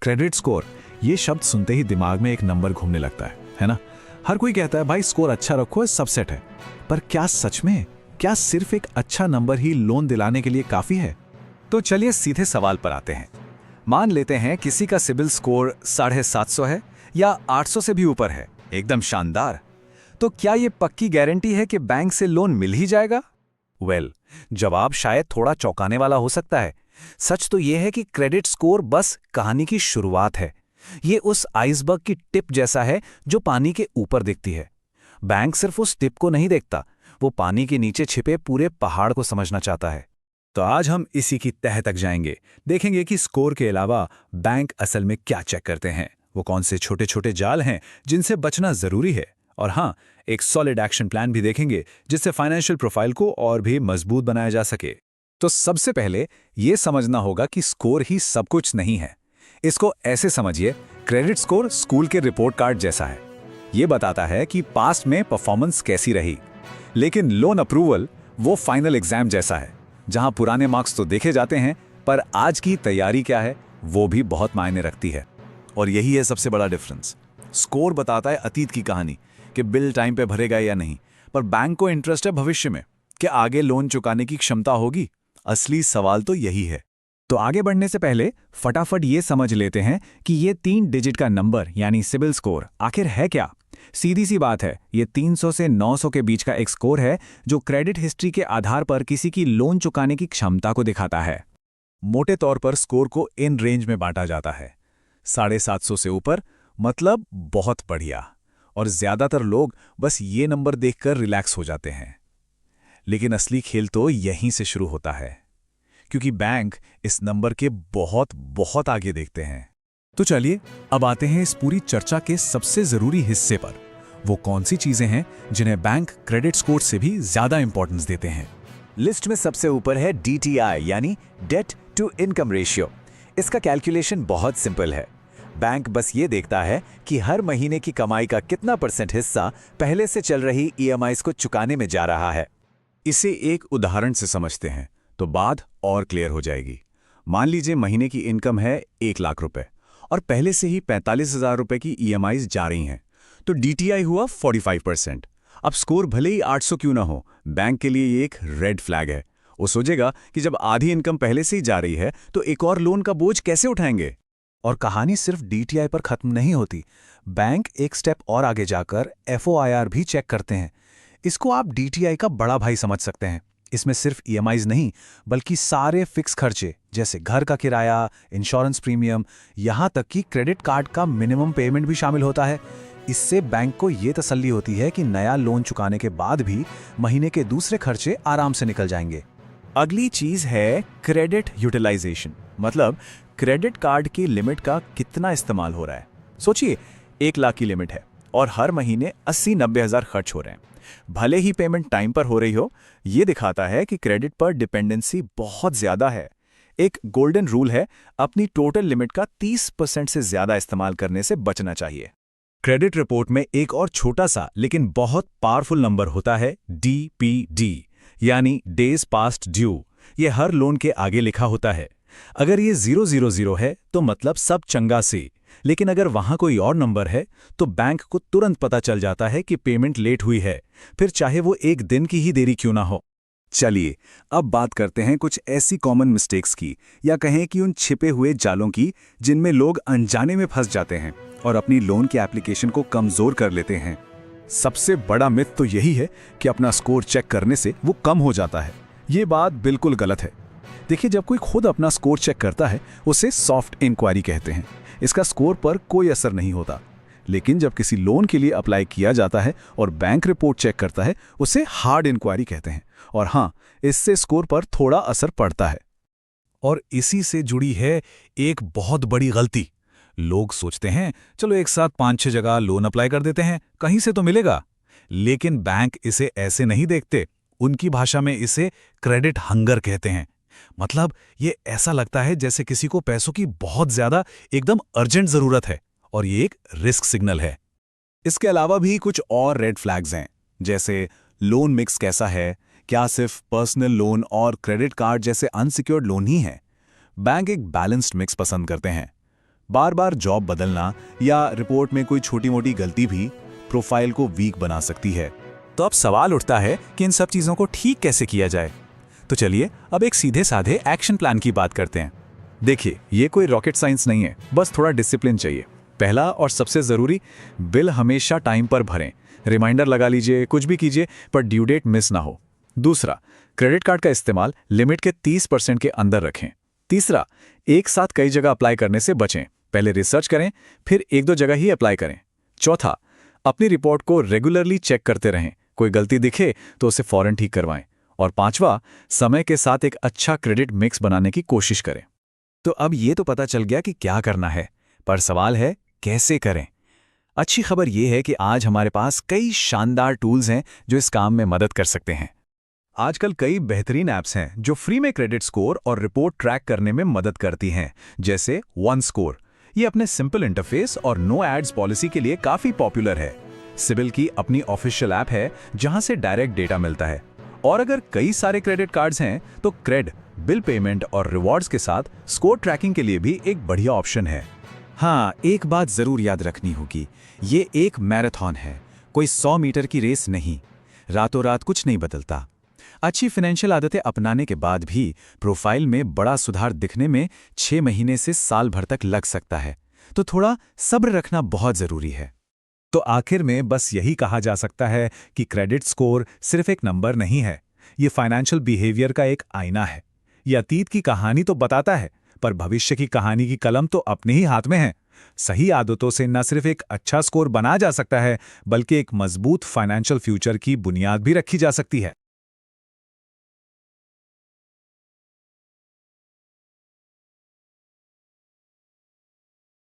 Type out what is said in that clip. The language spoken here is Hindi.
क्रेडिट स्कोर, ये शब्द सुनते ही दिमाग में एक नंबर घूमने लगता है ना? हर कोई कहता है भाई स्कोर अच्छा रखो, सब सेट है। पर क्या सच में, क्या सिर्फ एक अच्छा नंबर ही लोन दिलाने के लिए काफी है? तो चलिए सीधे सवाल पर आते हैं। मान लेते हैं किसी का सिबिल स्कोर 750 है या 800 से भी ऊपर है, एकदम शानदार। तो क्या ये पक्की गारंटी है कि बैंक से लोन मिल ही जाएगा? जवाब शायद थोड़ा चौंकाने वाला हो सकता है। सच तो यह है कि क्रेडिट स्कोर बस कहानी की शुरुआत है। ये उस आइसबर्ग की टिप जैसा है जो पानी के ऊपर दिखती है। बैंक सिर्फ उस टिप को नहीं देखता, वो पानी के नीचे छिपे पूरे पहाड़ को समझना चाहता है। तो आज हम इसी की तह तक जाएंगे, देखेंगे कि स्कोर के अलावा बैंक असल में क्या चेक करते हैं, वो कौन से छोटे छोटे जाल हैं जिनसे बचना जरूरी है, और हाँ, एक सॉलिड एक्शन प्लान भी देखेंगे जिससे फाइनेंशियल प्रोफाइल को और भी मजबूत बनाया जा सके। तो सबसे पहले ये समझना होगा कि स्कोर ही सब कुछ नहीं है। इसको ऐसे समझिए, क्रेडिट स्कोर स्कूल के रिपोर्ट कार्ड जैसा है। ये बताता है कि पास्ट में परफॉर्मेंस कैसी रही। लेकिन लोन अप्रूवल वो फाइनल एग्जाम जैसा है, जहां पुराने मार्क्स तो देखे जाते हैं, पर आज की तैयारी क्या है वो भी बहुत मायने रखती है। और यही है सबसे बड़ा डिफरेंस। स्कोर बताता है अतीत की कहानी कि बिल टाइम पे भरेगा या नहीं, पर बैंक को इंटरेस्ट है भविष्य में कि आगे लोन चुकाने की क्षमता होगी। असली सवाल तो यही है। तो आगे बढ़ने से पहले फटाफट ये समझ लेते हैं कि ये 3 डिजिट का नंबर यानी सिबिल स्कोर आखिर है क्या। सीधी सी बात है, ये 300 से 900 के बीच का एक स्कोर है जो क्रेडिट हिस्ट्री के आधार पर किसी की लोन चुकाने की क्षमता को दिखाता है। मोटे तौर पर स्कोर को इन रेंज में बांटा जाता है। 750 से ऊपर मतलब बहुत बढ़िया, और ज्यादातर लोग बस ये नंबर देखकर रिलैक्स हो जाते हैं। लेकिन असली खेल तो यहीं से शुरू होता है, क्योंकि बैंक इस नंबर के बहुत बहुत आगे देखते हैं। तो चलिए अब आते हैं इस पूरी चर्चा के सबसे जरूरी हिस्से पर। वो कौन सी चीजें हैं जिन्हें बैंक क्रेडिट स्कोर से भी ज्यादा इंपॉर्टेंस देते हैं? लिस्ट में सबसे ऊपर है DTI यानी डेट टू इनकम रेशियो। इसका कैलकुलेशन बहुत सिंपल है। बैंक बस ये देखता है कि हर महीने की कमाई का कितना % हिस्सा पहले से चल रही EMIs को चुकाने में जा रहा है। इसे एक उदाहरण से समझते हैं तो बात और क्लियर हो जाएगी। मान लीजिए महीने की इनकम है 1 लाख रुपए और पहले से ही 45,000 रुपए की EMIs जा रही हैं, तो DTI हुआ 45%। अब स्कोर भले ही 800 क्यों ना हो, बैंक के लिए ये एक रेड फ्लैग है। वो सोचेगा कि जब आधी इनकम पहले से ही जा रही है तो एक और लोन का बोझ कैसे उठाएंगे। और कहानी सिर्फ DTI पर खत्म नहीं होती। बैंक एक स्टेप और आगे जाकर FOIR भी चेक करते हैं। इसको आप DTI का बड़ा भाई समझ सकते हैं। इसमें सिर्फ EMIs नहीं, बल्कि सारे फिक्स खर्चे जैसे घर का किराया, इंश्योरेंस प्रीमियम, यहाँ तक कि क्रेडिट कार्ड का मिनिमम पेमेंट भी शामिल होता है। इससे बैंक को ये तसल्ली होती है कि नया लोन चुकाने के बाद भी महीने के दूसरे खर्चे आराम से निकल जाएंगे। अगली चीज है क्रेडिट यूटिलाइजेशन, मतलब क्रेडिट कार्ड की लिमिट का कितना इस्तेमाल हो रहा है। सोचिए 1 लाख की लिमिट है और हर महीने 80-90 हज़ार खर्च हो रहे हैं। भले ही पेमेंट टाइम पर हो रही हो, ये दिखाता है कि क्रेडिट पर डिपेंडेंसी बहुत ज्यादा है। एक गोल्डन रूल है, अपनी टोटल लिमिट का 30% से ज्यादा इस्तेमाल करने से बचना चाहिए। क्रेडिट रिपोर्ट में एक और छोटा सा लेकिन बहुत पावरफुल नंबर होता है DPD यानी डेज पास्ट ड्यू। ये हर लोन के आगे लिखा होता है। अगर ये 000 है तो मतलब सब चंगा सी, लेकिन अगर वहां कोई और नंबर है तो बैंक को तुरंत पता चल जाता है कि पेमेंट लेट हुई है, फिर चाहे वो 1 दिन की ही देरी क्यों ना हो। चलिए अब बात करते हैं कुछ ऐसी कॉमन मिस्टेक्स की, या कहें कि उन छिपे हुए जालों की जिनमें लोग अनजाने में फंस जाते हैं और अपनी लोन के एप्लीकेशन को कमजोर कर लेते हैं। सबसे बड़ा मिथ तो यही है कि अपना स्कोर चेक करने से वो कम हो जाता है। ये बात बिल्कुल गलत है। देखिए, जब कोई खुद अपना स्कोर चेक करता है उसे सॉफ्ट इंक्वायरी कहते हैं। इसका स्कोर पर कोई असर नहीं होता। लेकिन जब किसी लोन के लिए अप्लाई किया जाता है और बैंक रिपोर्ट चेक करता है उसे हार्ड इंक्वायरी कहते हैं। और हाँ, इससे स्कोर पर थोड़ा असर पड़ता है। और इसी से जुड़ी है एक बहुत बड़ी गलती। लोग सोचते हैं चलो एक साथ 5-6 जगह लोन अप्लाई कर देते हैं, कहीं से तो मिलेगा। लेकिन बैंक इसे ऐसे नहीं देखते। उनकी भाषा में इसे क्रेडिट हंगर कहते हैं। मतलब ये ऐसा लगता है जैसे किसी को पैसों की बहुत ज्यादा एकदम अर्जेंट जरूरत है, और ये एक रिस्क सिग्नल है। इसके अलावा भी कुछ और रेड फ्लैग्स हैं, जैसे लोन मिक्स कैसा है, क्या सिर्फ पर्सनल लोन और क्रेडिट कार्ड जैसे अनसिक्योर्ड लोन ही हैं। बैंक एक बैलेंस्ड मिक्स पसंद करते हैं। बार बार जॉब बदलना या रिपोर्ट में कोई छोटी मोटी गलती भी प्रोफाइल को वीक बना सकती है। तो अब सवाल उठता है कि इन सब चीज़ों को ठीक कैसे किया जाए। तो चलिए अब एक सीधे साधे एक्शन प्लान की बात करते हैं। देखिए, ये कोई रॉकेट साइंस नहीं है, बस थोड़ा डिसिप्लिन चाहिए। पहला और सबसे ज़रूरी, बिल हमेशा टाइम पर भरें। रिमाइंडर लगा लीजिए, कुछ भी कीजिए, पर ड्यू डेट मिस ना हो। दूसरा, क्रेडिट कार्ड का इस्तेमाल लिमिट के 30% के अंदर रखें। तीसरा, एक साथ कई जगह अप्लाई करने से बचें। पहले रिसर्च करें, फिर एक दो जगह ही अप्लाई करें। चौथा, अपनी रिपोर्ट को रेगुलरली चेक करते रहें। कोई गलती दिखे तो उसे फौरन ठीक करवाएं। और पांचवा, समय के साथ एक अच्छा क्रेडिट मिक्स बनाने की कोशिश करें। तो अब ये तो पता चल गया कि क्या करना है, पर सवाल है कैसे करें। अच्छी खबर यह है कि आज हमारे पास कई शानदार टूल्स हैं जो इस काम में मदद कर सकते हैं। आजकल कई बेहतरीन ऐप्स हैं जो फ्री में क्रेडिट स्कोर और रिपोर्ट ट्रैक करने में मदद करती हैं, जैसे वन स्कोर। ये अपने सिंपल इंटरफेस और नो एड्स पॉलिसी के लिए काफी पॉपुलर है। सिबिल की अपनी ऑफिशियल ऐप है जहां से डायरेक्ट डेटा मिलता है। और अगर कई सारे क्रेडिट कार्ड्स हैं तो क्रेड बिल पेमेंट और रिवॉर्ड्स के साथ स्कोर ट्रैकिंग के लिए भी एक बढ़िया ऑप्शन है। हाँ, एक बात जरूर याद रखनी होगी, ये एक मैराथन है, कोई 100 मीटर की रेस नहीं। रातों रात कुछ नहीं बदलता। अच्छी फाइनेंशियल आदतें अपनाने के बाद भी प्रोफाइल में बड़ा सुधार दिखने में 6 महीने से साल भर तक लग सकता है। तो थोड़ा सब्र रखना बहुत जरूरी है। तो आखिर में बस यही कहा जा सकता है कि क्रेडिट स्कोर सिर्फ एक नंबर नहीं है, ये फाइनेंशियल बिहेवियर का एक आईना है। ये अतीत की कहानी तो बताता है, पर भविष्य की कहानी की कलम तो अपने ही हाथ में है। सही आदतों से न सिर्फ एक अच्छा स्कोर बना जा सकता है, बल्कि एक मजबूत फाइनेंशियल फ्यूचर की बुनियाद भी रखी जा सकती है।